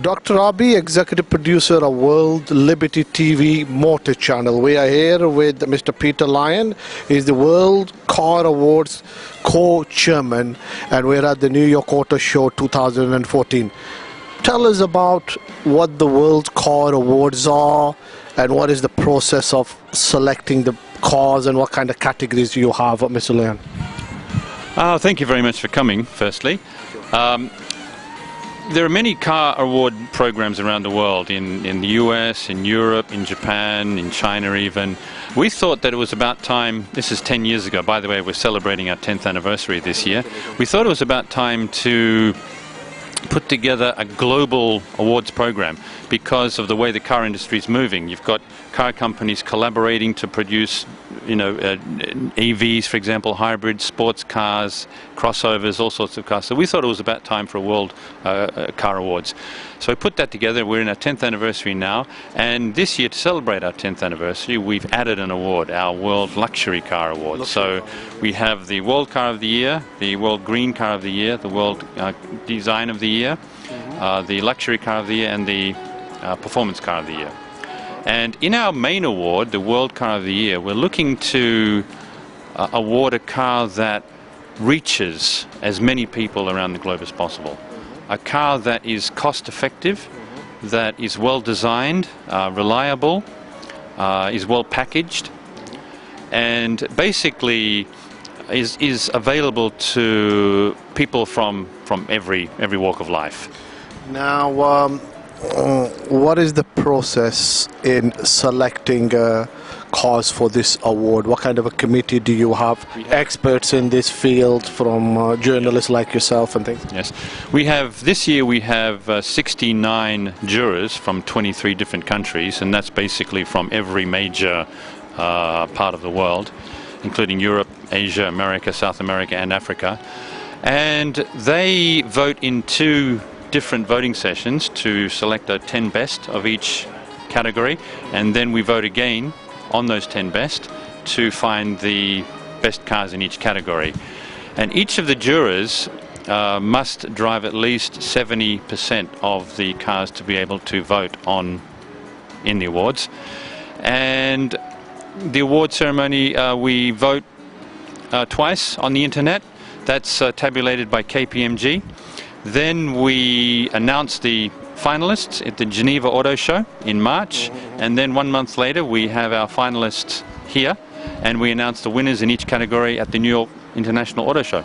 Dr. Abi, executive producer of World Liberty TV Motor Channel. We are here with Mr. Peter Lyon. He's the World Car Awards co-chairman, and we're at the New York Auto Show 2014. Tell us about what the World Car Awards are and what is the process of selecting the cars and what kind of categories you have, Mr. Lyon. Thank you very much for coming, firstly. There are many car award programs around the world, in the US, in Europe, in Japan, in China even. We thought that it was about time, this is 10 years ago, by the way, we're celebrating our 10th anniversary this year. We thought it was about time to put together a global awards program because of the way the car industry is moving. You've got car companies collaborating to produce, EVs, for example, hybrids, sports cars, crossovers, all sorts of cars. So we thought it was about time for a World Car Awards. So we put that together. We're in our 10th anniversary now, and this year, to celebrate our 10th anniversary, we've added an award, our World Luxury Car Award. So we have the World Car of the Year, the World Green Car of the Year, the World Design of the Year, the Luxury Car of the Year, and the Performance Car of the Year. And in our main award, the World Car of the Year, we're looking to award a car that reaches as many people around the globe as possible. A car that is cost effective, that is well designed, reliable, is well packaged, and basically is available to people from every walk of life. Now, what is the process in selecting cars for this award? What kind of a committee do you have? Experts in this field, from journalists like yourself and things? Yes, this year we have 69 jurors from 23 different countries, and that's basically from every major part of the world, including Europe, Asia, America, South America, and Africa. And they vote in two different voting sessions to select the 10 best of each category, and then we vote again on those 10 best to find the best cars in each category. And each of the jurors must drive at least 70% of the cars to be able to vote in the awards. And the award ceremony, we vote twice on the internet. That's tabulated by KPMG. Then we announce the finalists at the Geneva Auto Show in March, and then 1 month later we have our finalists here, and we announce the winners in each category at the New York International Auto Show.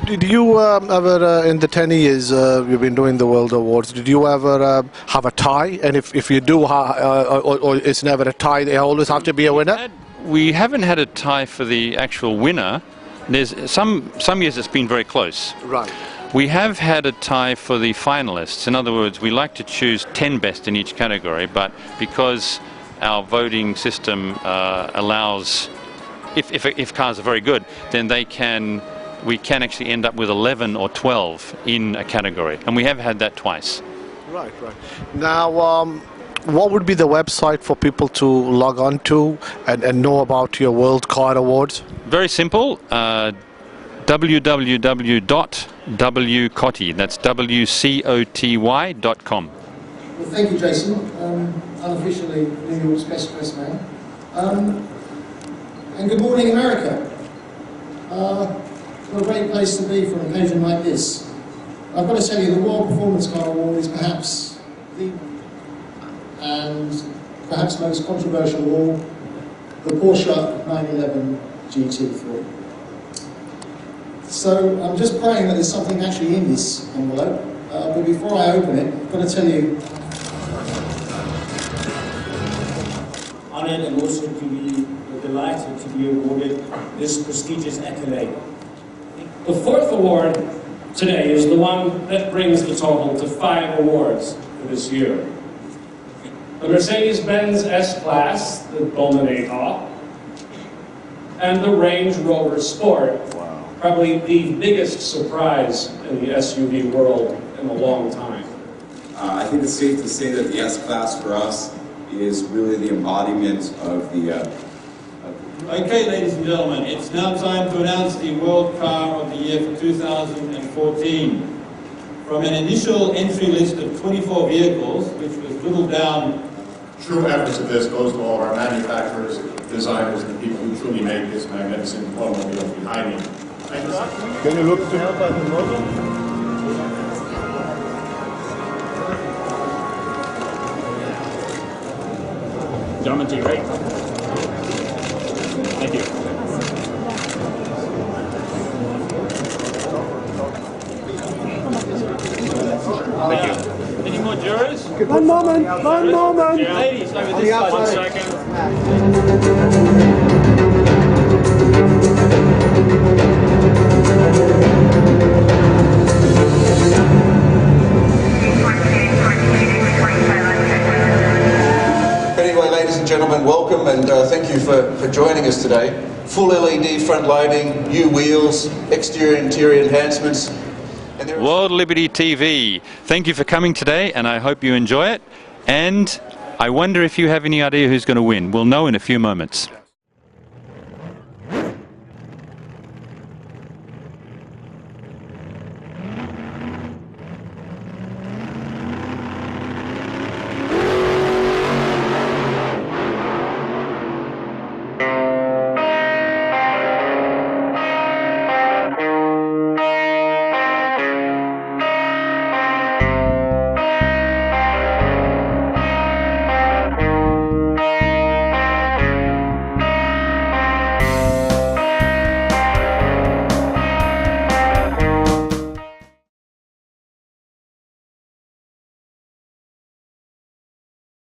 Did you ever, in the 10 years you've been doing the World Awards, did you ever have a tie? And if you do, or it's never a tie, they always have to be a winner? We haven't had a tie for the actual winner. There's some years it's been very close. Right. We have had a tie for the finalists. In other words, we like to choose 10 best in each category, but because our voting system allows, if cars are very good, then we can actually end up with 11 or 12 in a category, and we have had that twice. Right. Now, what would be the website for people to log on to and know about your World Car Awards? Very simple. www.wcoty, that's WCOTY.com. Well, thank you, Jason. Unofficially New York's best press man. And good morning, America. What a great place to be for an occasion like this. I've got to tell you, the World Performance Car Award is perhaps the most controversial of all, the Porsche 911 GT3. So I'm just praying that there's something actually in this envelope, but before I open it, I've got to tell you. Honored and also to be delighted to be awarded this prestigious accolade. The fourth award today is the one that brings the total to 5 awards for this year. The Mercedes-Benz S-Class, the Dominator, and the Range Rover Sport. Probably the biggest surprise in the SUV world in a long time. I think it's safe to say that the S-Class for us is really the embodiment of the... Okay, ladies and gentlemen, it's now time to announce the World Car of the Year for 2014. from an initial entry list of 24 vehicles, which was whittled down. True efforts of this goes to all our manufacturers, designers, and the people who truly make this magnificent automobile behind me. Thank you. Can you look to Gentlemen, take right. Thank you. Thank you. Any more jurors? One moment. Yeah, ladies, over this side. 1 second. Anyway, ladies and gentlemen, welcome and thank you for joining us today. Full LED front loading, new wheels, exterior and interior enhancements. World Liberty TV, thank you for coming today, and I hope you enjoy it. And I wonder if you have any idea who's going to win. We'll know in a few moments.